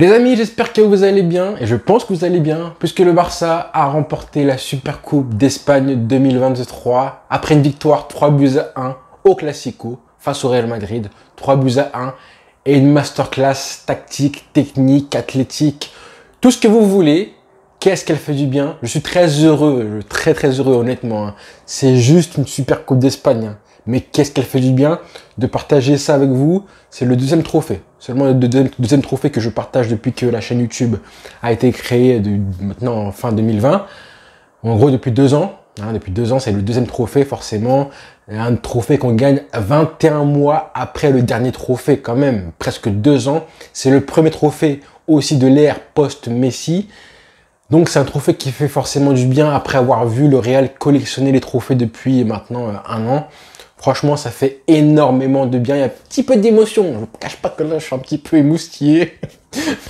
Les amis, j'espère que vous allez bien, et je pense que vous allez bien, puisque le Barça a remporté la Supercoupe d'Espagne 2023 après une victoire 3-1 au Classico face au Real Madrid, 3-1 et une masterclass tactique, technique, athlétique, tout ce que vous voulez. Qu'est-ce qu'elle fait du bien? Je suis très heureux, très heureux honnêtement. C'est juste une Supercoupe d'Espagne. Mais qu'est-ce qu'elle fait du bien de partager ça avec vous. C'est le deuxième trophée. Seulement le deuxième trophée que je partage depuis que la chaîne YouTube a été créée maintenant en fin 2020. En gros, depuis 2 ans. Depuis 2 ans, c'est le deuxième trophée forcément. Un trophée qu'on gagne 21 mois après le dernier trophée quand même. Presque 2 ans. C'est le premier trophée aussi de l'ère post-Messi. Donc c'est un trophée qui fait forcément du bien après avoir vu le Real collectionner les trophées depuis maintenant 1 an. Franchement, ça fait énormément de bien. Il y a un petit peu d'émotion. Je ne vous cache pas que là, je suis un petit peu émoustillé.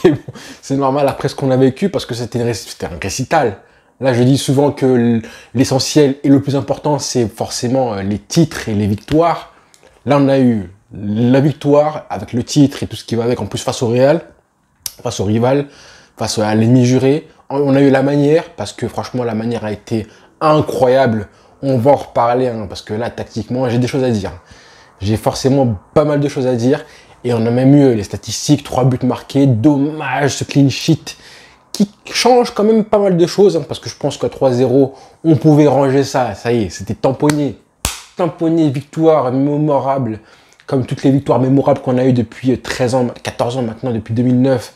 Mais bon, c'est normal après ce qu'on a vécu parce que c'était un récital. Là, je dis souvent que l'essentiel et le plus important, c'est forcément les titres et les victoires. Là, on a eu la victoire avec le titre et tout ce qui va avec, en plus face au Real, face au rival, face à l'ennemi juré. On a eu la manière, parce que franchement, la manière a été incroyable. On va en reparler, parce que là, tactiquement, j'ai des choses à dire. J'ai forcément pas mal de choses à dire. Et on a même eu les statistiques, 3 buts marqués. Dommage, ce clean sheet qui change quand même pas mal de choses. Parce que je pense qu'à 3-0, on pouvait ranger ça. Ça y est, c'était tamponné. Tamponné, victoire mémorable. Comme toutes les victoires mémorables qu'on a eues depuis 13 ans, 14 ans maintenant, depuis 2009.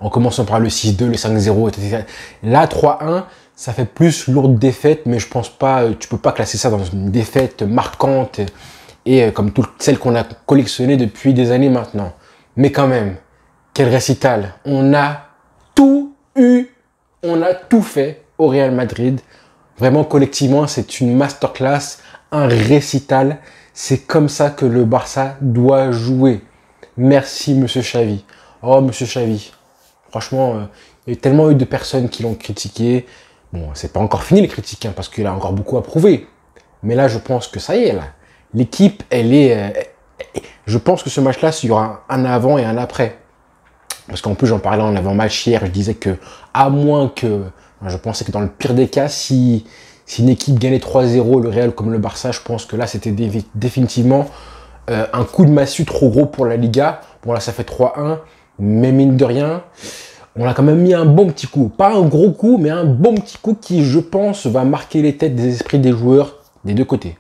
En commençant par le 6-2, le 5-0, etc. Là, 3-1, ça fait plus lourde défaite, mais je pense pas, tu peux pas classer ça dans une défaite marquante et comme toutes celles qu'on a collectionnées depuis des années maintenant. Mais quand même, quel récital. On a tout eu, on a tout fait au Real Madrid. Vraiment, collectivement, c'est une masterclass, un récital. C'est comme ça que le Barça doit jouer. Merci, monsieur Xavi. Oh, monsieur Xavi. Franchement, il y a tellement eu de personnes qui l'ont critiqué. Bon, c'est pas encore fini les critiques, parce qu'il a encore beaucoup à prouver. Mais là, je pense que ça y est, là. L'équipe, elle est... je pense que ce match-là, il y aura un avant et un après. Parce qu'en plus, j'en parlais en avant-match hier, je disais que, à moins que... Je pensais que dans le pire des cas, si une équipe gagnait 3-0, le Real comme le Barça, je pense que là, c'était définitivement un coup de massue trop gros pour la Liga. Bon, là, ça fait 3-1. Mais mine de rien, on a quand même mis un bon petit coup. Pas un gros coup, mais un bon petit coup qui, je pense, va marquer les têtes des esprits des joueurs des deux côtés.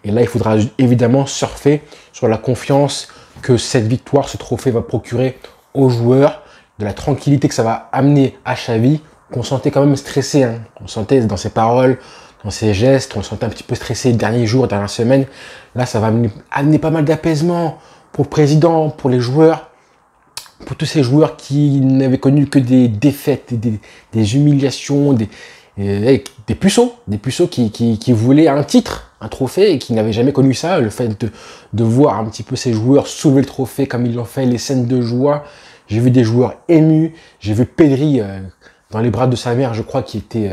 Et là, il faudra évidemment surfer sur la confiance que cette victoire, ce trophée va procurer aux joueurs, de la tranquillité que ça va amener à Xavi, qu'on sentait quand même stressé. On sentait dans ses paroles, dans ses gestes, on sentait un petit peu stressé les derniers jours, dernières semaines. Là, ça va amener pas mal d'apaisement pour le président, pour les joueurs. Pour tous ces joueurs qui n'avaient connu que des défaites, des humiliations, des puceaux qui voulaient un titre, un trophée et qui n'avaient jamais connu ça. Le fait de voir un petit peu ces joueurs soulever le trophée comme ils l'ont fait, les scènes de joie. J'ai vu des joueurs émus, j'ai vu Pedri dans les bras de sa mère, je crois, qui était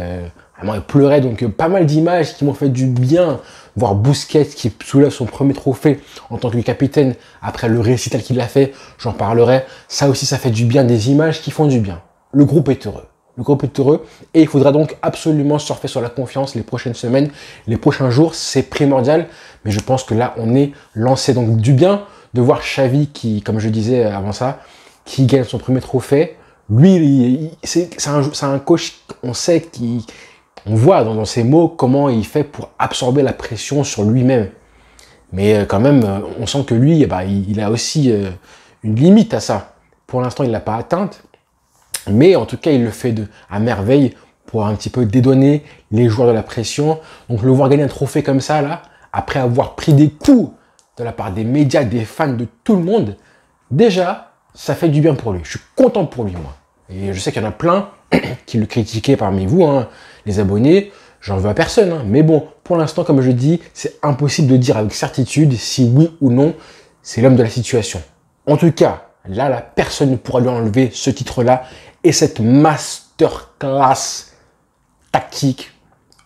vraiment, il pleurait. Donc pas mal d'images qui m'ont fait du bien. Voir Busquets qui soulève son premier trophée en tant que capitaine après le récital qu'il a fait, j'en parlerai. Ça aussi, ça fait du bien, des images qui font du bien. Le groupe est heureux. Le groupe est heureux et il faudra donc absolument surfer sur la confiance les prochaines semaines, les prochains jours, c'est primordial. Mais je pense que là, on est lancé. Donc du bien de voir Xavi qui, comme je disais avant ça, qui gagne son premier trophée. Lui, c'est un coach, on sait qu'il... On voit dans ses mots comment il fait pour absorber la pression sur lui-même. Mais quand même, on sent que lui, il a aussi une limite à ça. Pour l'instant, il ne l'a pas atteinte. Mais en tout cas, il le fait à merveille pour un petit peu dédouaner les joueurs de la pression. Donc le voir gagner un trophée comme ça, là, après avoir pris des coups de la part des médias, des fans, de tout le monde, déjà, ça fait du bien pour lui. Je suis content pour lui, moi. Et je sais qu'il y en a plein qui le critiquaient parmi vous, les abonnés, j'en veux à personne. Mais bon, pour l'instant, comme je dis, c'est impossible de dire avec certitude si oui ou non, c'est l'homme de la situation. En tout cas, là, personne ne pourra lui enlever ce titre-là et cette masterclass tactique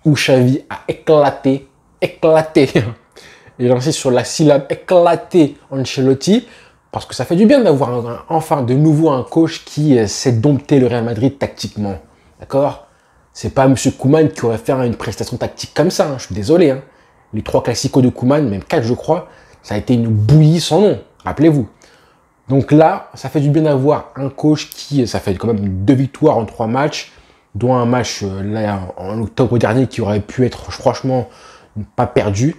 où Xavi a éclaté, et j'insiste sur la syllabe éclaté Ancelotti, Parce que ça fait du bien d'avoir enfin de nouveau un coach qui sait dompter le Real Madrid tactiquement. D'accord? C'est pas M. Koeman qui aurait fait une prestation tactique comme ça. Hein. Je suis désolé. Hein. Les 3 classicos de Koeman, même 4 je crois, ça a été une bouillie sans nom. Rappelez-vous. Donc là, ça fait du bien d'avoir un coach qui, ça fait quand même 2 victoires en 3 matchs, dont un match là en octobre dernier qui aurait pu être franchement pas perdu.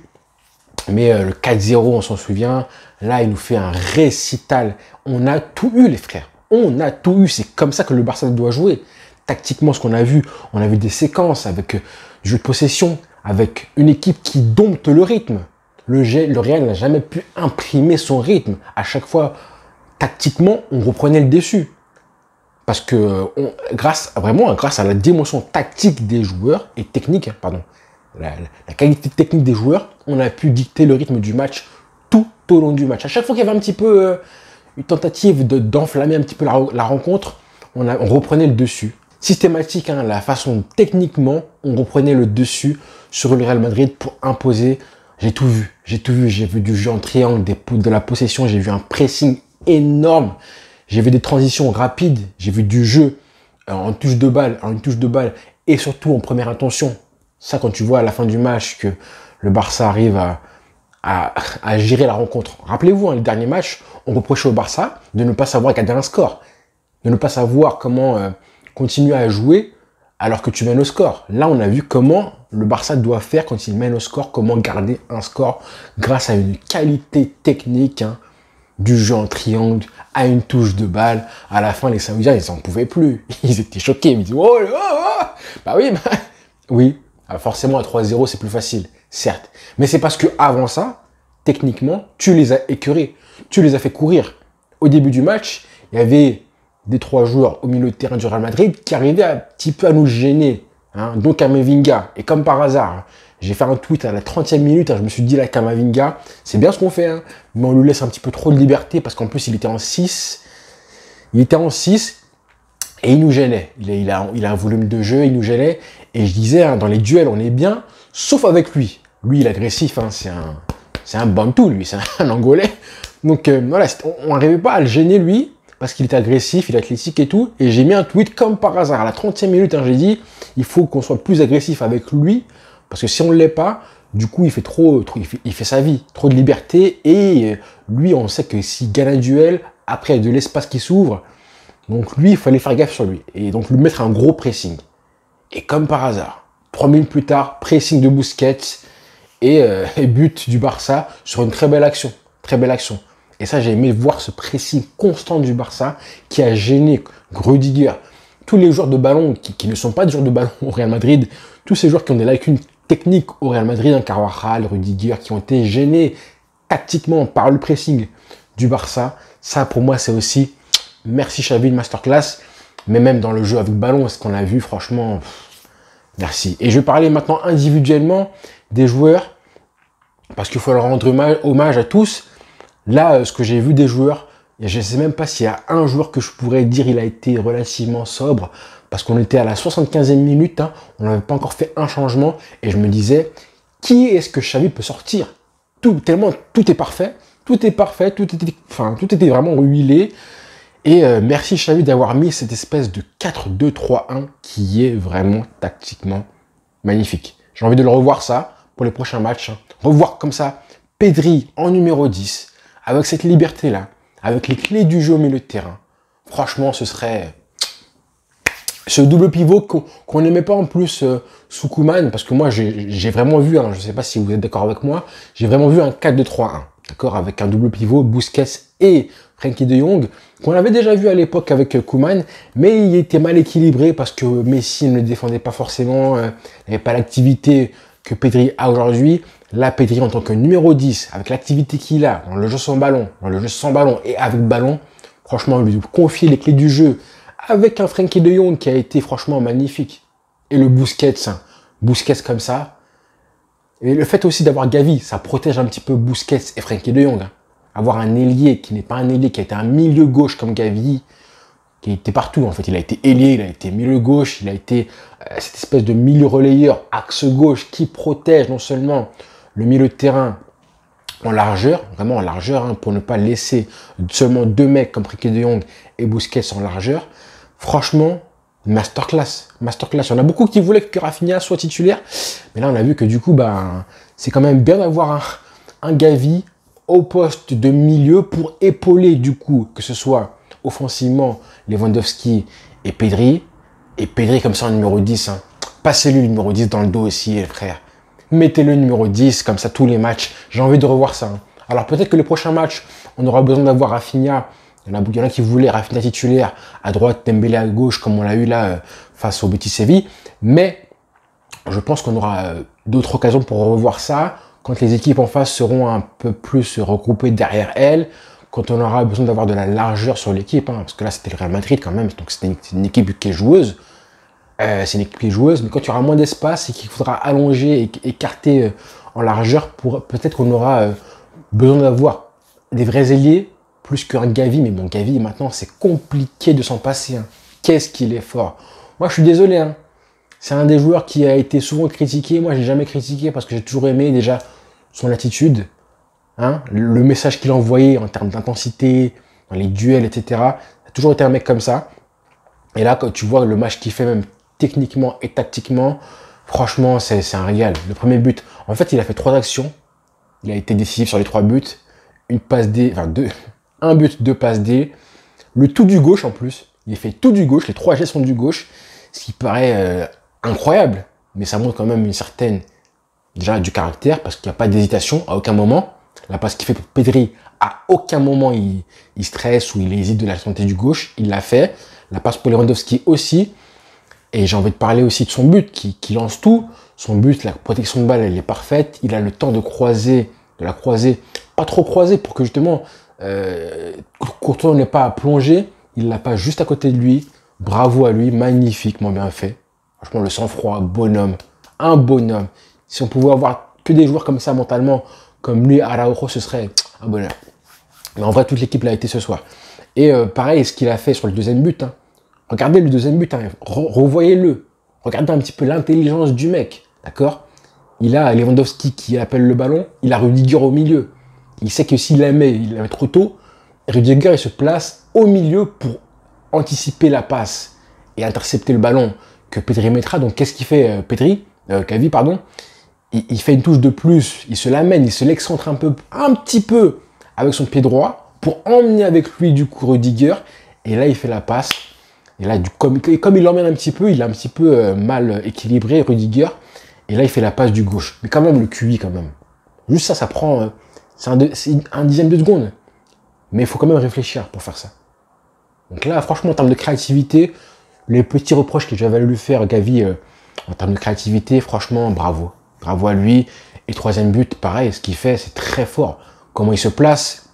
Mais le 4-0, on s'en souvient. Là, il nous fait un récital. On a tout eu, les frères. On a tout eu. C'est comme ça que le Barça doit jouer. Tactiquement, ce qu'on a vu, on a vu des séquences avec du jeu de possession, avec une équipe qui dompte le rythme. Le Real n'a jamais pu imprimer son rythme. À chaque fois, tactiquement, on reprenait le dessus. Parce que grâce à la dimension tactique des joueurs et technique, pardon, la qualité technique des joueurs, on a pu dicter le rythme du match tout au long du match. À chaque fois qu'il y avait un petit peu une tentative d'enflammer un petit peu la rencontre, on reprenait le dessus. Systématique, hein, la façon techniquement, on reprenait le dessus sur le Real Madrid pour imposer. J'ai tout vu. J'ai vu du jeu en triangle, de la possession, j'ai vu un pressing énorme. J'ai vu des transitions rapides, j'ai vu du jeu en une touche de balle et surtout en première intention. Ça, quand tu vois à la fin du match que le Barça arrive à gérer la rencontre. Rappelez-vous, hein, le dernier match, on reprochait au Barça de ne pas savoir garder un score, de ne pas savoir comment continuer à jouer alors que tu mènes au score. Là, on a vu comment le Barça doit faire quand il mène au score, comment garder un score grâce à une qualité technique, hein, du jeu en triangle, à une touche de balle. À la fin, les Saoudiens, ils n'en pouvaient plus. Ils étaient choqués. Ils me disaient, oh, oh, oh. Bah oui, oui. Forcément, à 3-0, c'est plus facile, certes. Mais c'est parce que avant ça, techniquement, tu les as écœurés. Tu les as fait courir. Au début du match, il y avait des 3 joueurs au milieu de terrain du Real Madrid qui arrivaient un petit peu à nous gêner. Hein. Donc, Camavinga. Et comme par hasard, j'ai fait un tweet à la 30e minute. Hein, je me suis dit, là, Camavinga, c'est bien ce qu'on fait. Hein, mais on lui laisse un petit peu trop de liberté parce qu'en plus, il était en 6. Il était en 6. Et il nous gênait. Il a un volume de jeu, il nous gênait. Et je disais, hein, dans les duels, on est bien, sauf avec lui. Lui, il est agressif, hein, c'est un bantou, lui, c'est un Angolais. Donc voilà, on n'arrivait pas à le gêner, lui, parce qu'il est agressif, il est athlétique et tout. Et j'ai mis un tweet comme par hasard. À la 30e minute, hein, j'ai dit, il faut qu'on soit plus agressif avec lui, parce que si on ne l'est pas, du coup, il fait sa vie, trop de liberté. Et lui, on sait que s'il gagne un duel, après, il y a de l'espace qui s'ouvre. Donc lui, il fallait faire gaffe sur lui. Et donc lui mettre un gros pressing. Et comme par hasard, 3 minutes plus tard, pressing de Busquets et but du Barça sur une très belle action. Très belle action. Et ça, j'ai aimé voir ce pressing constant du Barça qui a gêné Rudiger. Tous les joueurs de ballon qui ne sont pas des joueurs de ballon au Real Madrid, tous ces joueurs qui ont des lacunes techniques au Real Madrid, hein, Carvajal, Rudiger, qui ont été gênés tactiquement par le pressing du Barça. Ça, pour moi, c'est aussi... Merci Xavi, une masterclass. Mais même dans le jeu avec ballon, ce qu'on a vu, franchement, merci. Et je vais parler maintenant individuellement des joueurs, parce qu'il faut leur rendre hommage à tous. Là, ce que j'ai vu des joueurs, je ne sais même pas s'il y a un joueur que je pourrais dire il a été relativement sobre, parce qu'on était à la 75e minute, hein, on n'avait pas encore fait un changement, et je me disais, qui est-ce que Xavi peut sortir? Tellement tout est parfait, tout était vraiment huilé. Et merci Xavi d'avoir mis cette espèce de 4-2-3-1 qui est vraiment tactiquement magnifique. J'ai envie de le revoir ça pour les prochains matchs. Hein. Revoir comme ça Pedri en numéro 10, avec cette liberté-là, avec les clés du jeu au milieu de terrain. Franchement, ce serait ce double pivot qu'on n'aimait pas en plus sous Koeman, parce que moi j'ai vraiment vu, hein, je ne sais pas si vous êtes d'accord avec moi, j'ai vraiment vu un 4-2-3-1, d'accord, avec un double pivot, Busquets et Frenkie de Jong, qu'on avait déjà vu à l'époque avec Koeman, mais il était mal équilibré parce que Messi ne le défendait pas forcément, il n'avait pas l'activité que Pedri a aujourd'hui. Là, Pedri en tant que numéro 10, avec l'activité qu'il a dans le jeu sans ballon, et avec ballon, franchement, lui confier les clés du jeu avec un Frenkie de Jong qui a été franchement magnifique. Et le Busquets comme ça. Et le fait aussi d'avoir Gavi, ça protège un petit peu Busquets et Frenkie de Jong. Hein. Avoir un ailier qui n'est pas un ailier, qui a été un milieu gauche comme Gavi, qui était partout en fait. Il a été ailier, il a été milieu gauche, il a été cette espèce de milieu relayeur, axe gauche, qui protège non seulement le milieu de terrain en largeur, vraiment en largeur, hein, pour ne pas laisser seulement 2 mecs comme Frenkie de Jong et Busquets en largeur. Franchement, masterclass. Masterclass. Il y en a beaucoup qui voulaient que Rafinha soit titulaire. Mais là, on a vu que du coup, bah, c'est quand même bien d'avoir un Gavi au poste de milieu pour épauler du coup, que ce soit offensivement Lewandowski et Pedri. Et Pedri comme ça en numéro 10. Hein. Passez-lui le numéro 10 dans le dos aussi, frère. Mettez-le numéro 10, comme ça tous les matchs. J'ai envie de revoir ça. Hein. Alors peut-être que les prochains matchs, on aura besoin d'avoir Rafinha. Il y en a qui voulaient Rafinha titulaire à droite, Dembélé à gauche, comme on l'a eu là face au Betis Séville. Mais je pense qu'on aura d'autres occasions pour revoir ça quand les équipes en face seront un peu plus regroupées derrière elles, quand on aura besoin d'avoir de la largeur sur l'équipe, hein, parce que là c'était le Real Madrid quand même, donc c'est une équipe qui est joueuse. C'est une équipe qui est joueuse, mais quand il y aura moins d'espace et qu'il faudra allonger et écarter en largeur, peut-être qu'on aura besoin d'avoir des vrais ailiers plus qu'un Gavi. Mais bon, Gavi, maintenant, c'est compliqué de s'en passer. Hein. Qu'est-ce qu'il est fort. Moi, je suis désolé. Hein. C'est un des joueurs qui a été souvent critiqué. Moi, j'ai jamais critiqué parce que j'ai toujours aimé déjà son attitude. Hein, le message qu'il envoyait en termes d'intensité, dans les duels, etc. Ça a toujours été un mec comme ça. Et là, quand tu vois le match qu'il fait même techniquement et tactiquement, franchement, c'est un régal. Le premier but, en fait, il a fait 3 actions. Il a été décisif sur les 3 buts. Une passe D, enfin un but, 2 passes D. Le tout du gauche en plus. Il fait tout du gauche. Les 3 gestes sont du gauche. Ce qui paraît incroyable. Mais ça montre quand même une certaine, déjà, du caractère parce qu'il n'y a pas d'hésitation à aucun moment. La passe qu'il fait pour Pedri, à aucun moment il stresse ou il hésite de la santé du gauche. Il l'a fait. La passe pour Lewandowski aussi. Et j'ai envie de parler aussi de son but qui lance tout. Son but, la protection de balle, elle est parfaite. Il a le temps de la croiser, pas trop croiser pour que justement Courtois n'ait pas à plonger. Il l'a pas juste à côté de lui. Bravo à lui, magnifiquement bien fait. Franchement, le sang-froid, bonhomme, un bonhomme. Si on pouvait avoir que des joueurs comme ça mentalement, comme lui, Araujo, ce serait un bonheur. Mais en vrai, toute l'équipe l'a été ce soir. Et pareil, ce qu'il a fait sur le deuxième but. Hein. Regardez le deuxième but, hein. Revoyez-le. Regardez un petit peu l'intelligence du mec, d'accord? Il a Lewandowski qui appelle le ballon, il a Rudiger au milieu. Il sait que s'il il la met trop tôt, Rudiger il se place au milieu pour anticiper la passe et intercepter le ballon que Pedri mettra. Donc qu'est-ce qu'il fait Gavi, pardon? Il fait une touche de plus, il se l'amène, il se l'excentre un petit peu avec son pied droit pour emmener avec lui du coup Rudiger. Et là il fait la passe. Et là, comme il l'emmène un petit peu, il a un petit peu mal équilibré, Rudiger. Et là, il fait la passe du gauche. Mais quand même, le QI, quand même. Juste ça prend... c'est un dixième de seconde. Mais il faut quand même réfléchir pour faire ça. Donc là, franchement, en termes de créativité, les petits reproches que j'avais à lui faire, Gavi, en termes de créativité, franchement, bravo. Bravo à lui. Et troisième but, pareil, ce qu'il fait, c'est très fort. Comment il se place,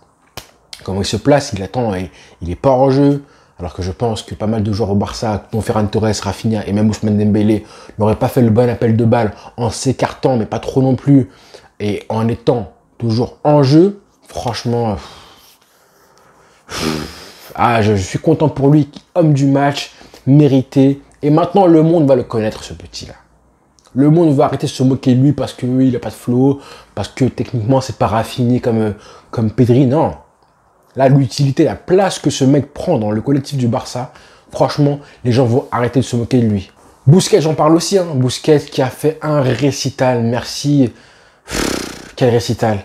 il attend, il n'est pas hors jeu. Alors que je pense que pas mal de joueurs au Barça, dont Ferran Torres, Rafinha et même Ousmane Dembélé, n'auraient pas fait le bon appel de balle en s'écartant, mais pas trop non plus, et en étant toujours en jeu. Franchement, je suis content pour lui, homme du match, mérité. Et maintenant, le monde va le connaître, ce petit-là. Le monde va arrêter de se moquer de lui parce que il n'a pas de flow, parce que techniquement, c'est pas raffiné comme Pedri. Non. Là, l'utilité, la place que ce mec prend dans le collectif du Barça, franchement, les gens vont arrêter de se moquer de lui. Busquets, j'en parle aussi. Hein. Busquets qui a fait un récital, merci. Quel récital.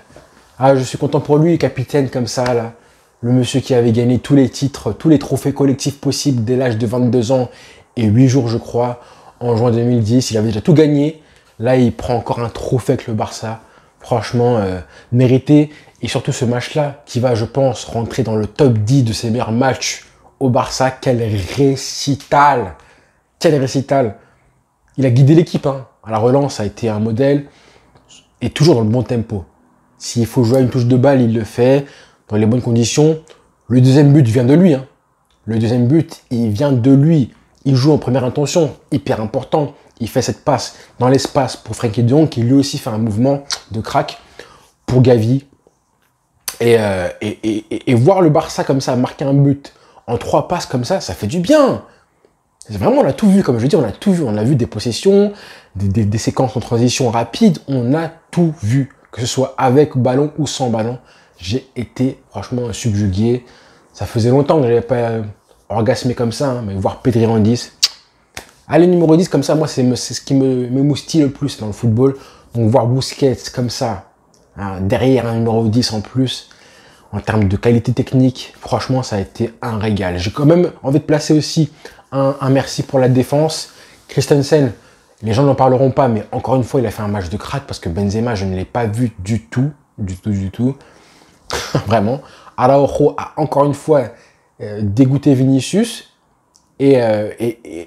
Ah, je suis content pour lui, capitaine comme ça, là. Le monsieur qui avait gagné tous les titres, tous les trophées collectifs possibles dès l'âge de 22 ans et 8 jours, je crois, en juin 2010. Il avait déjà tout gagné. Là, il prend encore un trophée avec le Barça. Franchement, mérité. Et surtout ce match-là, qui va, je pense, rentrer dans le top 10 de ses meilleurs matchs au Barça. Quel récital! Quel récital! Il a guidé l'équipe. Hein. À la relance, ça a été un modèle. Et toujours dans le bon tempo. S'il faut jouer à une touche de balle, il le fait. Dans les bonnes conditions. Le deuxième but vient de lui. Hein. Le deuxième but, il vient de lui. Il joue en première intention. Hyper important. Il fait cette passe dans l'espace pour Frenkie de Jong, qui lui aussi fait un mouvement de crack pour Gavi. Et voir le Barça comme ça, marquer un but en 3 passes comme ça fait du bien. Vraiment, on a tout vu, comme je dis, on a tout vu. On a vu des possessions, des séquences en transition rapide, on a tout vu. que ce soit avec ballon ou sans ballon, j'ai été franchement subjugué. Ça faisait longtemps que je n'avais pas orgasmé comme ça, hein, mais voir Pedri en 10. Allez, numéro 10 comme ça, moi, c'est ce qui me moustille le plus dans le football. Donc voir Busquets comme ça, hein, derrière un numéro 10 en plus, en termes de qualité technique, franchement, ça a été un régal. J'ai quand même envie de placer aussi un merci pour la défense. Christensen, les gens n'en parleront pas, mais encore une fois, il a fait un match de crack parce que Benzema, je ne l'ai pas vu du tout. Vraiment. Araujo a encore une fois dégoûté Vinicius. Et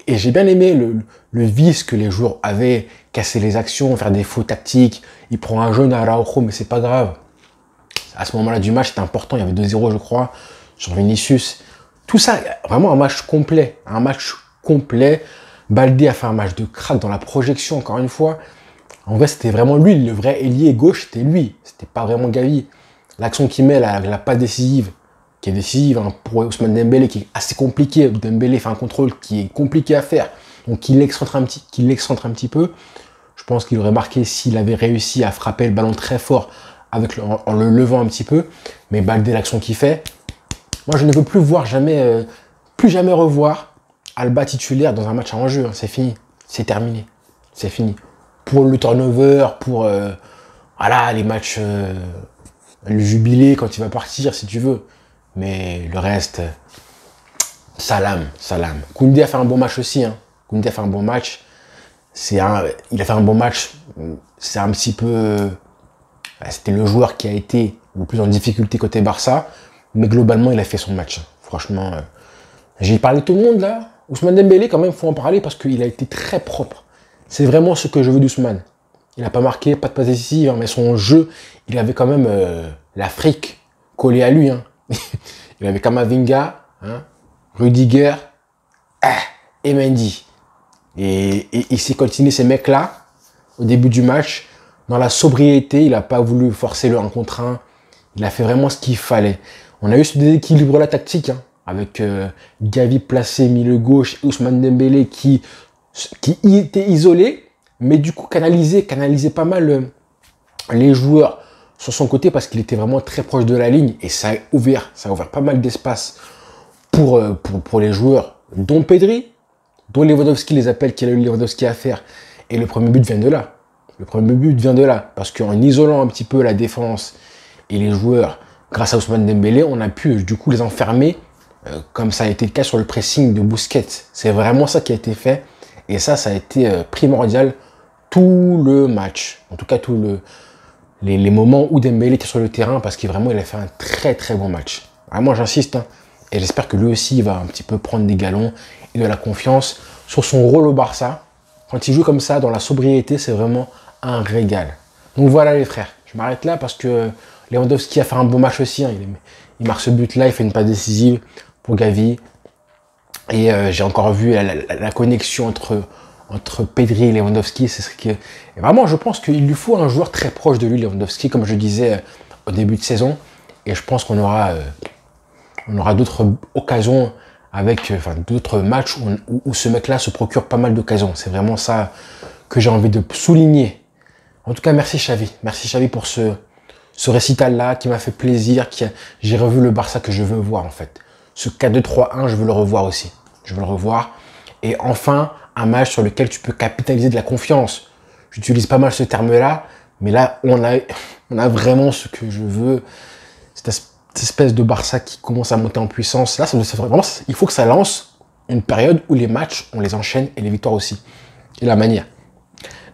j'ai bien aimé le vice que les joueurs avaient, casser les actions, faire des faux tactiques. Il prend un jaune à Araujo, mais c'est pas grave. À ce moment-là du match, c'était important. Il y avait 2-0, je crois, sur Vinicius. Tout ça, vraiment un match complet. Un match complet. Baldé a fait un match de crack dans la projection, encore une fois. En vrai, c'était vraiment lui, le vrai ailier gauche, c'était lui. C'était pas vraiment Gavi. L'action qu'il met, la passe décisive, qui est décisive hein, pour Ousmane Dembélé, qui est assez compliqué. Dembélé fait un contrôle qui est compliqué à faire. Donc, il l'excentre un petit peu. Je pense qu'il aurait marqué s'il avait réussi à frapper le ballon très fort en le levant un petit peu. Mais Baldé, l'action qu'il fait, moi, je ne veux plus voir plus jamais revoir Alba titulaire dans un match à enjeu. Hein. C'est fini. C'est terminé. C'est fini. Pour le turnover, pour voilà, les matchs, le jubilé quand il va partir, si tu veux. Mais le reste, salam. Koundé a fait un bon match aussi. Hein. Koundé a fait un bon match. Il a fait un bon match. C'est un petit peu... C'était le joueur qui a été le plus en difficulté côté Barça. Mais globalement, il a fait son match. Franchement, j'ai parlé de tout le monde là. Ousmane Dembélé, quand même, il faut en parler parce qu'il a été très propre. C'est vraiment ce que je veux d'Ousmane. Il n'a pas marqué, pas de passe décisive, hein, mais son jeu, il avait quand même l'Afrique collée à lui. Hein. Il avait Kamavinga, hein, Rudiger et Mendy. Et il s'est continué ces mecs-là au début du match. Dans la sobriété, il n'a pas voulu forcer le 1 contre 1. Il a fait vraiment ce qu'il fallait. On a eu ce déséquilibre-là tactique, hein, avec Gavi placé milieu gauche, Ousmane Dembélé qui était isolé, mais du coup canalisait pas mal les joueurs sur son côté parce qu'il était vraiment très proche de la ligne et ça a ouvert pas mal d'espace pour les joueurs, dont Pedri, dont Lewandowski les appelle, qu'il a eu Lewandowski à faire. Et le premier but vient de là. Le premier but vient de là parce qu'en isolant un petit peu la défense et les joueurs, grâce à Ousmane Dembélé, on a pu du coup les enfermer comme ça a été le cas sur le pressing de Busquets. C'est vraiment ça qui a été fait. Et ça a été primordial tout le match. En tout cas, les moments où Dembélé était sur le terrain parce qu'il a fait un très très bon match. Vraiment, j'insiste. Hein, et j'espère que lui aussi, il va un petit peu prendre des galons et de la confiance sur son rôle au Barça. Quand il joue comme ça, dans la sobriété, c'est vraiment un régal. Donc voilà les frères. Je m'arrête là parce que Lewandowski a fait un bon match aussi. Hein. Il marque ce but-là, il fait une passe décisive pour Gavi. Et j'ai encore vu la connexion entre Pedri et Lewandowski. C'est ce que... Et vraiment, je pense qu'il lui faut un joueur très proche de lui, Lewandowski, comme je disais au début de saison. Et je pense qu'on aura d'autres occasions avec d'autres matchs où ce mec-là se procure pas mal d'occasions. C'est vraiment ça que j'ai envie de souligner. En tout cas, merci Xavi. Merci Xavi pour ce récital-là qui m'a fait plaisir. J'ai revu le Barça que je veux voir en fait. Ce 4-2-3-1, je veux le revoir aussi. Je veux le revoir. Et enfin, un match sur lequel tu peux capitaliser de la confiance. J'utilise pas mal ce terme-là, mais là, on a vraiment ce que je veux. Cette espèce de Barça qui commence à monter en puissance. Là, vraiment, il faut que ça lance une période où les matchs, on les enchaîne et les victoires aussi. Et la manière.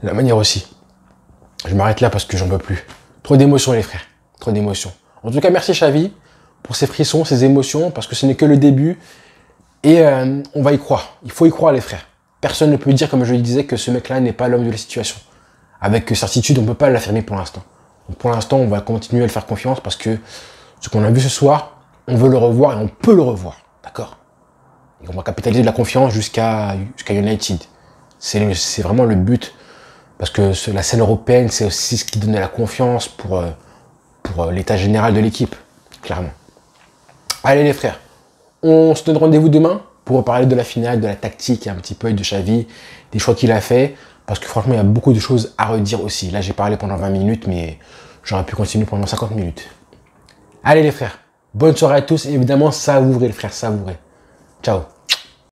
La manière aussi. Je m'arrête là parce que j'en peux plus. Trop d'émotions, les frères. Trop d'émotions. En tout cas, merci Xavi pour ces frissons, ces émotions, parce que ce n'est que le début. Et on va y croire. Il faut y croire, les frères. Personne ne peut dire, comme je le disais, que ce mec-là n'est pas l'homme de la situation. Avec certitude, on ne peut pas l'affirmer pour l'instant. Donc pour l'instant, on va continuer à le faire confiance parce que ce qu'on a vu ce soir, on veut le revoir et on peut le revoir. D'accord? Et on va capitaliser de la confiance jusqu'à United. C'est vraiment le but. Parce que la scène européenne, c'est aussi ce qui donne de la confiance pour l'état général de l'équipe. Clairement. Allez les frères, on se donne rendez-vous demain pour parler de la finale, de la tactique, un petit peu de Xavi, des choix qu'il a fait. Parce que franchement, il y a beaucoup de choses à redire aussi. Là, j'ai parlé pendant 20 minutes, mais J'aurais pu continuer pendant 50 minutes. Allez les frères, bonne soirée à tous et évidemment savourez les frères, savourez. Ciao.